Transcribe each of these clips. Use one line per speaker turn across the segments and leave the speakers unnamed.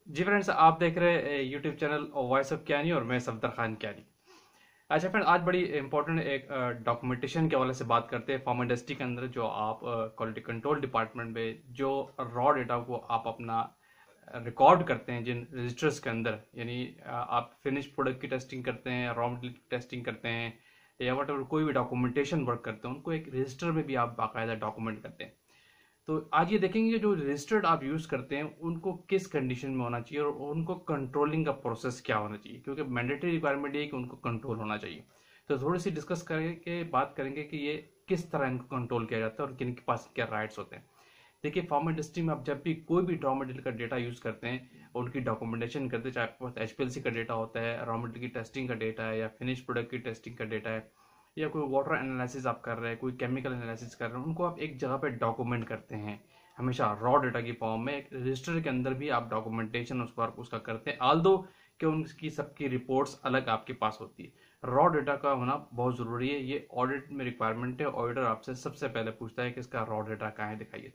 जी friends, आप देख रहे हैं YouTube channel voice of Kayani और मैं सफदर खान क्यानी। अच्छा फ्रेंड, आज बड़ी इंपॉर्टेंट एक डॉक्यूमेंटेशन के हवाले से बात करते हैं। फार्मा इंडस्ट्री के अंदर जो आप क्वालिटी कंट्रोल डिपार्टमेंट में जो रॉ डेटा को आप अपना रिकॉर्ड करते हैं जिन रजिस्टर्स के अंदर, यानी आप फिनिश प्रोडक्ट की टेस्टिंग करते हैं, रॉ मटेरियल की टेस्टिंग करते हैं, या वट कोई भी डॉक्यूमेंटेशन वर्क करते हैं, उनको एक रजिस्टर में भी आप बाकायदा डॉक्यूमेंट करते हैं। तो आज ये देखेंगे कि जो रजिस्टर्ड आप यूज करते हैं उनको किस कंडीशन में होना चाहिए और उनको कंट्रोलिंग का प्रोसेस क्या होना चाहिए, क्योंकि मैंडेटरी रिक्वायरमेंट ये है कि उनको कंट्रोल होना चाहिए। तो थोड़ी सी डिस्कस करके बात करेंगे कि ये किस तरह इनको कंट्रोल किया जाता है और किन के पास क्या राइट्स होते हैं। देखिए, फार्मा इंडस्ट्री में आप जब भी कोई भी रॉ मटेरियल का डेटा यूज करते हैं, उनकी डॉक्यूमेंटेशन करते हैं, चाहे आपके पास एचपीएलसी का डेटा होता है, रॉ मटेरियल की टेस्टिंग का डेटा है, या फिनिश प्रोडक्ट की टेस्टिंग का डेटा है, या कोई वाटर एनालिसिस आप कर रहे हैं, कोई केमिकल एनालिसिस कर रहे हैं, उनको आप एक जगह पे डॉक्यूमेंट करते हैं हमेशा रॉ डेटा की फॉर्म में। एक रजिस्टर के अंदर भी आप डॉक्यूमेंटेशन उसका करते हैं, आल्दो कि उनकी सबकी रिपोर्ट्स अलग आपके पास होती है। रॉ डेटा का होना बहुत जरूरी है, ये ऑडिट में रिक्वायरमेंट है। ऑडिटर आपसे सबसे पहले पूछता है कि इसका रॉ डेटा कहाँ है, दिखाइए।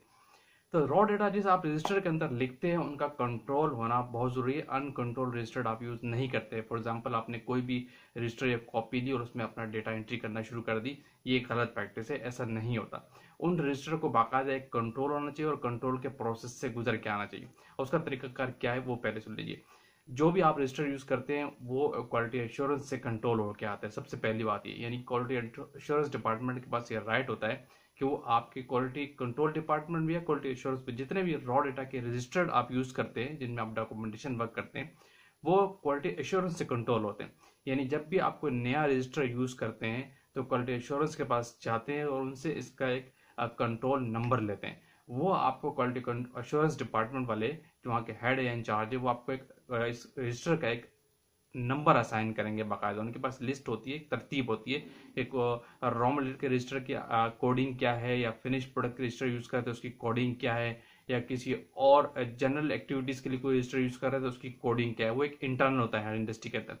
तो रॉ डेटा जिस आप रजिस्टर के अंदर लिखते हैं उनका कंट्रोल होना बहुत जरूरी है। अनकंट्रोल रजिस्टर्ड आप यूज नहीं करते। फॉर एग्जांपल, आपने कोई भी रजिस्टर या कॉपी ली और उसमें अपना डेटा एंट्री करना शुरू कर दी, ये गलत प्रैक्टिस है, ऐसा नहीं होता। उन रजिस्टर को बाकायदा एक कंट्रोल होना चाहिए और कंट्रोल के प्रोसेस से गुजर के आना चाहिए। और उसका तरीकाकार क्या है वो पहले सुन लीजिए। जो भी आप रजिस्टर यूज करते हैं वो क्वालिटी एश्योरेंस से कंट्रोल होकर आता है। सबसे पहली बात ये, यानी क्वालिटी एश्योरेंस डिपार्टमेंट के पास ये राइट होता है कि वो आपके क्वालिटी कंट्रोल डिपार्टमेंट भी या क्वालिटी एश्योरेंस पे जितने भी रॉ डेटा के रजिस्टर्ड आप यूज करते हैं, जिनमें आप डॉक्यूमेंटेशन वर्क करते हैं, वो क्वालिटी एश्योरेंस से कंट्रोल होते हैं। यानी जब भी आप कोई नया रजिस्टर यूज करते हैं तो क्वालिटी एश्योरेंस के पास जाते हैं और उनसे इसका एक कंट्रोल नंबर लेते हैं। वो आपको क्वालिटी एश्योरेंस डिपार्टमेंट वाले जो वहाँ के हेड या इंचार्ज है, वो आपको एक इस रजिस्टर का एक नंबर असाइन करेंगे बाकायदा। उनके पास लिस्ट होती है, एक तरतीब होती है, एक रॉ मटेरियल के रजिस्टर की कोडिंग क्या है, या फिनिश प्रोडक्ट के रजिस्टर यूज करते हैं उसकी कोडिंग क्या है, या किसी और जनरल एक्टिविटीज के लिए कोई रजिस्टर यूज कर रहे हैं तो उसकी कोडिंग क्या है। वो एक इंटरनल होता है हर इंडस्ट्री के तहत।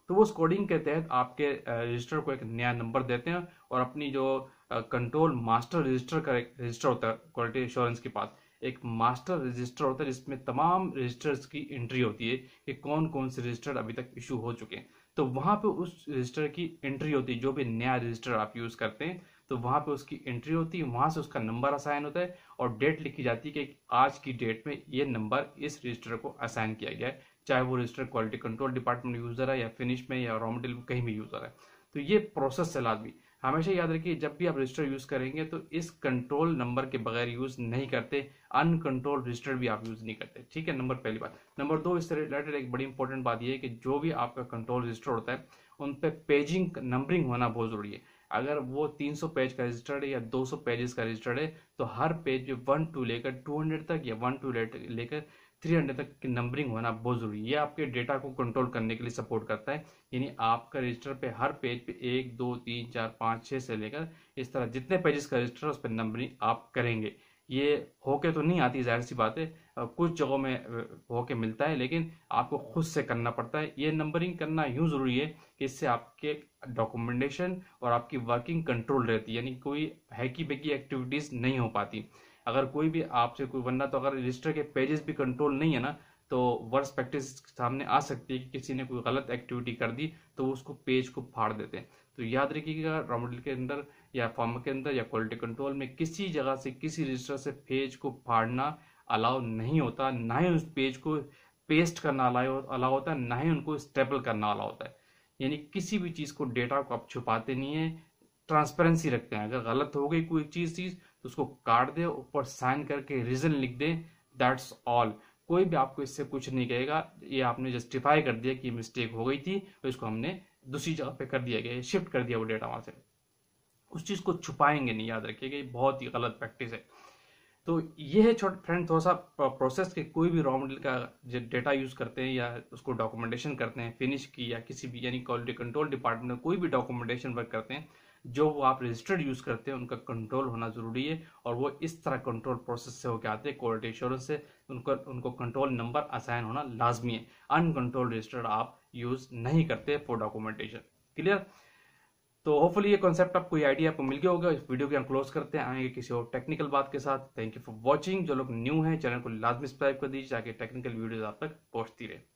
तो वो उस कोडिंग के तहत आपके रजिस्टर को एक नया नंबर देते हैं और अपनी जो कंट्रोल मास्टर रजिस्टर का एक रजिस्टर होता है क्वालिटी एश्योरेंस के पास, एक मास्टर रजिस्टर होता है जिसमें तमाम रजिस्टर्स की एंट्री होती है कि कौन कौन से रजिस्टर अभी तक इशू हो चुके हैं। तो वहां पे उस रजिस्टर की एंट्री होती है। जो भी नया रजिस्टर आप यूज करते हैं तो वहां पे उसकी एंट्री होती है, वहां से उसका नंबर असाइन होता है और डेट लिखी जाती है कि आज की डेट में ये नंबर इस रजिस्टर को असाइन किया गया है, चाहे वो register quality control department user है या फिनिश में या रॉ मटेरियल कहीं भी यूजर है। तो ये प्रोसेस है लाजमी। हमेशा याद रखिए, जब भी आप रजिस्टर यूज करेंगे तो इस कंट्रोल नंबर के बगैर यूज नहीं करते। अनकंट्रोल रजिस्टर भी आप यूज नहीं करते, ठीक है। नंबर पहली बात। नंबर दो, इससे रिलेटेड एक बड़ी इंपॉर्टेंट बात यह है कि जो भी आपका कंट्रोल रजिस्टर होता है उन पे पेजिंग नंबरिंग होना बहुत जरूरी है। अगर वो 300 पेज का रजिस्टर्ड है या 200 पेजेस का रजिस्टर्ड है तो हर पेज 1 टू लेकर 200 तक या 1 टू लेकर 300 तक की नंबरिंग होना बहुत जरूरी है। ये आपके डेटा को कंट्रोल करने के लिए सपोर्ट करता है। यानी आपका रजिस्टर पे हर पेज पे 1 2 3 4 5 6 से लेकर इस तरह जितने पेजेस का रजिस्टर उस पर नंबरिंग आप करेंगे। ये होके तो नहीं आती, जाहिर सी बात है, कुछ जगहों में होके मिलता है, लेकिन आपको खुद से करना पड़ता है। ये नंबरिंग करना यूं जरूरी है कि इससे आपके डॉक्यूमेंटेशन और आपकी वर्किंग कंट्रोल रहती है, यानी कोई हैकी बेकी एक्टिविटीज नहीं हो पाती। अगर कोई भी आपसे कोई, वरना तो अगर रजिस्टर के पेजेस भी कंट्रोल नहीं है ना, तो वर्स्ट प्रैक्टिस सामने आ सकती है कि किसी ने कोई गलत एक्टिविटी कर दी तो उसको पेज को फाड़ देते हैं। तो याद रखिएगा, रॉ मटेरियल के अंदर या फार्मा के अंदर या क्वालिटी कंट्रोल में किसी जगह से किसी रजिस्टर से पेज को फाड़ना अलाउ नहीं होता, ना ही उस पेज को पेस्ट करना अलाउ होता है, ना ही उनको स्टेपल करना अलाउ होता है। यानी किसी भी चीज को, डेटा को आप छुपाते नहीं है, ट्रांसपेरेंसी रखते हैं। अगर गलत हो गई कोई चीज तो उसको काट दे, ऊपर साइन करके रीजन लिख दे, दैट्स ऑल। कोई भी आपको इससे कुछ नहीं कहेगा। ये आपने जस्टिफाई कर दिया कि मिस्टेक हो गई थी तो इसको हमने दूसरी जगह पे कर दिया गया, शिफ्ट कर दिया वो डेटा वहां से। उस चीज को छुपाएंगे नहीं, याद रखिएगा, ये बहुत ही गलत प्रैक्टिस है। तो ये है छोटे फ्रेंड थोड़ा सा प्रोसेस के। कोई भी रॉ मटेरियल का जो डेटा यूज करते हैं या उसको डॉक्यूमेंटेशन करते हैं फिनिश की या किसी भी, यानी क्वालिटी कंट्रोल डिपार्टमेंट में कोई भी डॉक्यूमेंटेशन वर्क करते हैं, जो वो आप रजिस्टर्ड यूज करते हैं उनका कंट्रोल होना जरूरी है। और वो इस तरह कंट्रोल प्रोसेस से होकर आते हैं, क्वालिटी एश्योरेंस से। उनको कंट्रोल नंबर असाइन होना लाजमी है। अनकंट्रोल रजिस्टर्ड आप यूज नहीं करते फॉर डॉक्यूमेंटेशन। क्लियर। तो होपफुली ये कॉन्सेप्ट आपको, ये आइडिया आपको मिल गया होगा। इस वीडियो को हम क्लोज करते हैं, आएंगे किसी और टेक्निकल बात के साथ। Thank you for watching. जो लोग न्यू हैं चैनल को लाजमी सब्सक्राइब कर दीजिए ताकि टेक्निकल वीडियोज आप तक पहुंचती रहे।